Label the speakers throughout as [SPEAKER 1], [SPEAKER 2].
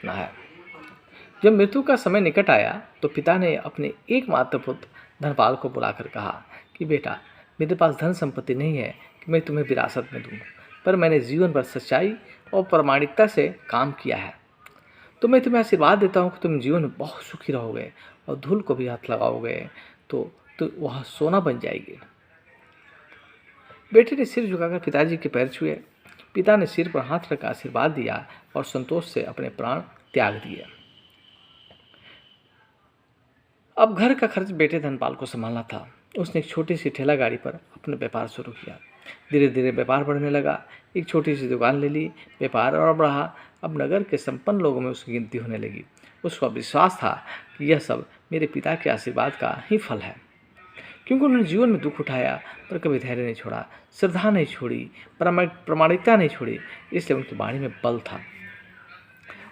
[SPEAKER 1] रखना है। जब मृत्यु का समय निकट आया तो पिता ने अपने एकमात्र पुत्र धनपाल को बुलाकर कहा कि बेटा, मेरे पास धन संपत्ति नहीं है कि मैं तुम्हें विरासत में दूं, पर मैंने जीवन भर सच्चाई और प्रामाणिकता से काम किया है, तो मैं तुम्हें आशीर्वाद देता हूँ कि तुम जीवन में बहुत सुखी रहोगे और धूल को भी हाथ लगाओगे तो वह सोना बन जाएगी। बेटे ने सिर झुकाकर पिताजी के पैर छुए। पिता ने सिर पर हाथ रखकर आशीर्वाद दिया और संतोष से अपने प्राण त्याग दिए। अब घर का खर्च बेटे धनपाल को संभालना था। उसने एक छोटी सी ठेला गाड़ी पर अपना व्यापार शुरू किया। धीरे धीरे व्यापार बढ़ने लगा। एक छोटी सी दुकान ले ली। व्यापार और बढ़ा। अब नगर के संपन्न लोगों में उसकी गिनती होने लगी। उसका विश्वास था कि यह सब मेरे पिता के आशीर्वाद का ही फल है, क्योंकि उन्होंने जीवन में दुख उठाया पर कभी धैर्य नहीं छोड़ा, श्रद्धा नहीं छोड़ी, प्रामाणिकता नहीं छोड़ी। इसलिए उनकी वाणी में बल था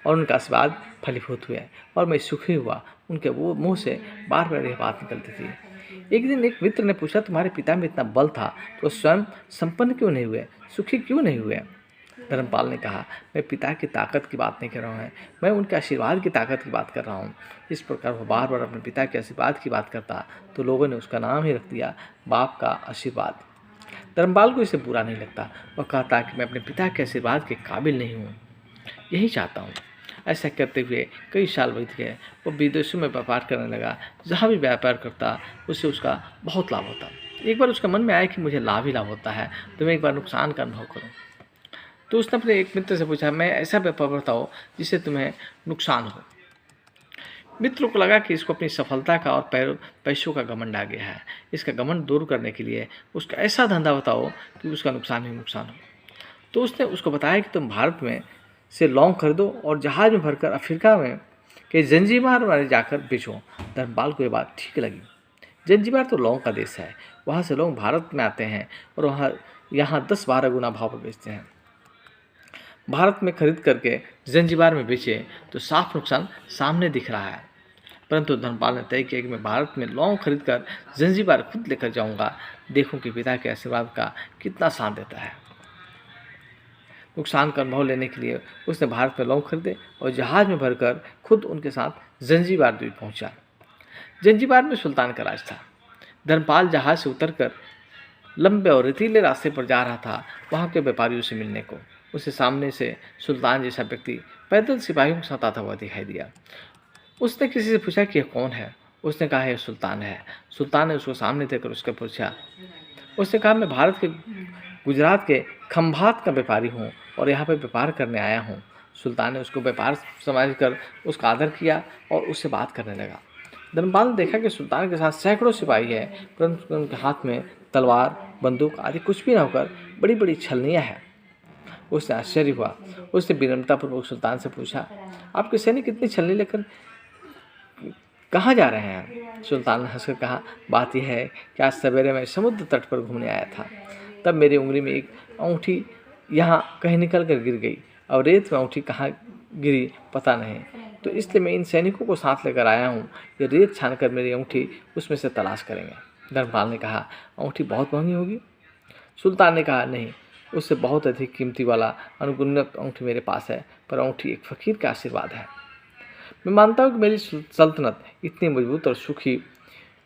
[SPEAKER 1] और उनका आशीर्वाद फलीभूत हुए और मैं सुखी हुआ। उनके वो मुंह से बार बार यह बात निकलती थी। एक दिन एक मित्र ने पूछा, तुम्हारे पिता में इतना बल था तो स्वयं संपन्न क्यों नहीं हुए, सुखी क्यों नहीं हुए? धर्मपाल ने कहा, मैं पिता की ताकत की बात नहीं कर रहा हूँ, मैं उनके आशीर्वाद की ताकत की बात कर रहा हूँ। इस प्रकार वो बार बार अपने पिता के आशीर्वाद की बात करता तो लोगों ने उसका नाम ही रख दिया बाप का आशीर्वाद। धर्मपाल को इसे बुरा नहीं लगता। वह कहता कि मैं अपने पिता के आशीर्वाद के काबिल नहीं हूँ, यही चाहता हूँ। ऐसा करते हुए कई साल बीत गए। वो विदेशों में व्यापार करने लगा। जहाँ भी व्यापार करता उससे उसका बहुत लाभ होता। एक बार उसके मन में आया कि मुझे लाभ ही लाभ होता है, तो मैं एक बार नुकसान का अनुभव करूँ। तो उसने अपने एक मित्र से पूछा, मैं ऐसा व्यापार बताओ जिससे तुम्हें नुकसान हो। मित्र को लगा कि इसको अपनी सफलता का और पैसों का घमंड आ गया है। इसका घमंड दूर करने के लिए उसका ऐसा धंधा बताओ कि उसका नुकसान ही नुकसान हो। तो उसने उसको बताया कि तुम भारत में से लौंग खरीदो और जहाज में भरकर अफ्रीका में के जंजीबार वाले जाकर बेचो। धर्मपाल को ये बात ठीक लगी। जंजीबार तो लौंग का देश है, वहाँ से लोग भारत में आते हैं और यहाँ 10-12 गुना भाव पर बेचते हैं। भारत में खरीद करके जंजीबार में बेचे तो साफ नुकसान सामने दिख रहा है। परंतु धर्मपाल ने तय किया कि मैं भारत में लौंग खरीद कर जंजीबार खुद लेकर जाऊंगा, देखूं कि पिता के आशीर्वाद का कितना साथ देता है। नुकसान का अनुभव लेने के लिए उसने भारत में लौंग खरीदे और जहाज में भरकर खुद उनके साथ जंजीबार द्वीप पहुंचा। जंजीबार में सुल्तान का राज था। धर्मपाल जहाज से उतरकर लंबे और रेतीले रास्ते पर जा रहा था वहाँ के व्यापारियों से मिलने को। उसे सामने से सुल्तान जैसा व्यक्ति पैदल सिपाहियों के साथ आता हुआ दिखाई दिया। उसने किसी से पूछा कि यह कौन है। उसने कहा यह सुल्तान है। सुल्तान ने उसको सामने देखकर उसके पूछा। उसने कहा, मैं भारत के गुजरात के खंभात का व्यापारी हूँ और यहाँ पर व्यापार करने आया हूँ। सुल्तान ने उसको व्यापार समझकर उसका आदर किया और उससे बात करने लगा। धर्मपाल ने देखा कि सुल्तान के साथ सैकड़ों सिपाही है, परंतु उनके हाथ में तलवार, बंदूक आदि कुछ भी न होकर बड़ी बड़ी छलनियाँ हैं। उससे आश्चर्य हुआ। उसने विनम्रतापूर्वक सुल्तान से पूछा, आपके सैनिक कितनी छलनी लेकर कहाँ जा रहे हैं? सुल्तान ने हंसकर कहा, बात यह है कि आज सवेरे मैं समुद्र तट पर घूमने आया था, तब मेरी उंगली में एक अंगूठी यहाँ कहीं निकल कर गिर गई और रेत में अंगूठी कहाँ गिरी पता नहीं, तो इसलिए मैं इन सैनिकों को साथ लेकर आया हूँ। ये रेत छानकर मेरी अंगूठी उसमें से तलाश करेंगे। धर्मपाल ने कहा, अंगूठी बहुत महंगी होगी? सुल्तान ने कहा, नहीं, उससे बहुत अधिक कीमती वाला अनुगुणक अंगूठी मेरे पास है, पर अंगूठी एक फ़कीर का आशीर्वाद है। मैं मानता हूँ कि मेरी सल्तनत इतनी मजबूत और सुखी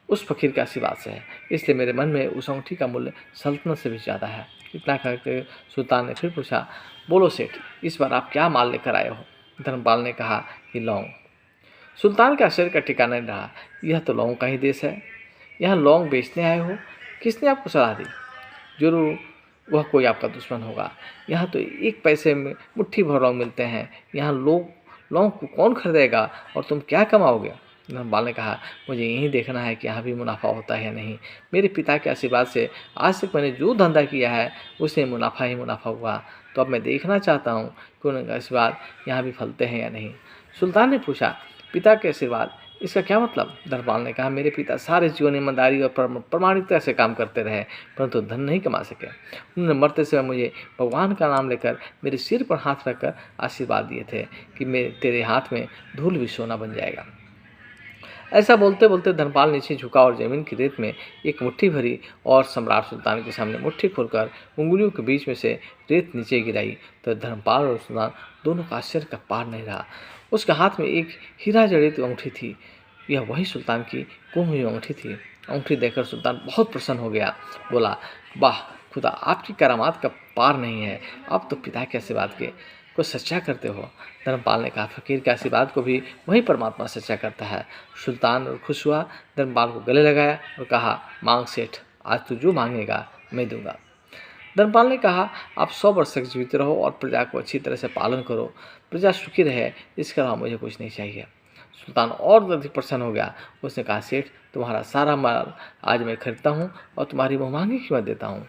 [SPEAKER 1] उस फ़कीर के आशीर्वाद से है, इसलिए मेरे मन में उस अंगूठी का मूल्य सल्तनत से भी ज़्यादा है। इतना कहकर सुल्तान ने फिर पूछा, बोलो सेठ, इस बार आप क्या माल लेकर आए हो? धर्मपाल ने कहा कि लौंग। सुल्तान के आश्चर्य का ठिकाना नहीं रहा। यह तो लौंग का ही देश है, यहाँ लौंग बेचने आए हो? किसने आपको सलाह दी? जरूर वह कोई आपका दुश्मन होगा। यहाँ तो 1 पैसे में मुट्ठी भर लौंग मिलते हैं, यहाँ लौंग को कौन खरीदेगा और तुम क्या कमाओगे? धर्मपाल ने कहा, मुझे यही देखना है कि यहाँ भी मुनाफा होता है या नहीं। मेरे पिता के आशीर्वाद से आज तक मैंने जो धंधा किया है उससे मुनाफा ही मुनाफा हुआ, तो अब मैं देखना चाहता हूँ कि उनके आशीर्वाद यहाँ भी फलते हैं या नहीं। सुल्तान ने पूछा, पिता के आशीर्वाद, इसका क्या मतलब? धर्मपाल ने कहा, मेरे पिता सारे जीवन ईमानदारी और प्रामाणिकता से काम करते रहे, परंतु धन नहीं कमा सके। उन्होंने मरते समय मुझे भगवान का नाम लेकर मेरे सिर पर हाथ रखकर आशीर्वाद दिए थे कि तेरे हाथ में धूल भी सोना बन जाएगा। ऐसा बोलते बोलते धर्मपाल नीचे झुका और जमीन की रेत में एक मुट्ठी भरी और सम्राट सुल्तान के सामने मुट्ठी खोलकर उंगलियों के बीच में से रेत नीचे गिराई तो धर्मपाल और सुल्तान दोनों का आश्चर्य का पार नहीं रहा। उसके हाथ में एक हीरा जड़ित अंगूठी थी। यह वही सुल्तान की गुम हुई अंगूठी थी। अंगूठी देखकर सुल्तान बहुत प्रसन्न हो गया। बोला, वाह खुदा, आपकी करामात का पार नहीं है। अब तो पिता के आशीर्वाद के को सच्चा करते हो। धर्मपाल ने कहा, फकीर के आशीर्वाद को भी वही परमात्मा सच्चा करता है। सुल्तान और खुश हुआ, धर्मपाल को गले लगाया और कहा, मांग सेठ, आज तू जो मांगेगा मैं दूंगा। धर्मपाल ने कहा, आप 100 वर्ष तक जीवित रहो और प्रजा को अच्छी तरह से पालन करो। प्रजा सुखी रहे, इसके अलावा मुझे कुछ नहीं चाहिए। सुल्तान और अधिक प्रसन्न हो गया। उसने कहा, सेठ, तुम्हारा सारा माल आज मैं खरीदता हूँ और तुम्हारी बहुमांगी कीमत देता हूँ।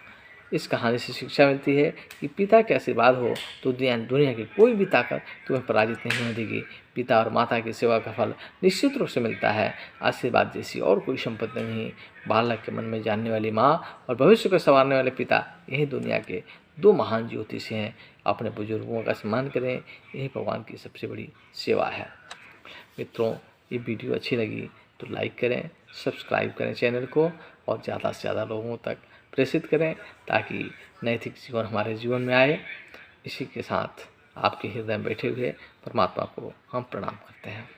[SPEAKER 1] इस कहानी से शिक्षा मिलती है कि पिता के आशीर्वाद हो तो दुनिया की कोई भी ताकत तुम्हें पराजित नहीं होने देगी। पिता और माता की सेवा का फल निश्चित रूप से मिलता है। आशीर्वाद जैसी और कोई संपत्ति नहीं। बालक के मन में जानने वाली माँ और भविष्य को संवारने वाले पिता, यही दुनिया के 2 महान ज्योतिषी हैं। अपने बुजुर्गों का सम्मान करें, यही भगवान की सबसे बड़ी सेवा है। मित्रों, ये वीडियो अच्छी लगी तो लाइक करें, सब्सक्राइब करें चैनल को और ज़्यादा से ज़्यादा लोगों तक प्रेषित करें ताकि नैतिक जीवन हमारे जीवन में आए। इसी के साथ आपके हृदय में बैठे हुए परमात्मा को हम प्रणाम करते हैं।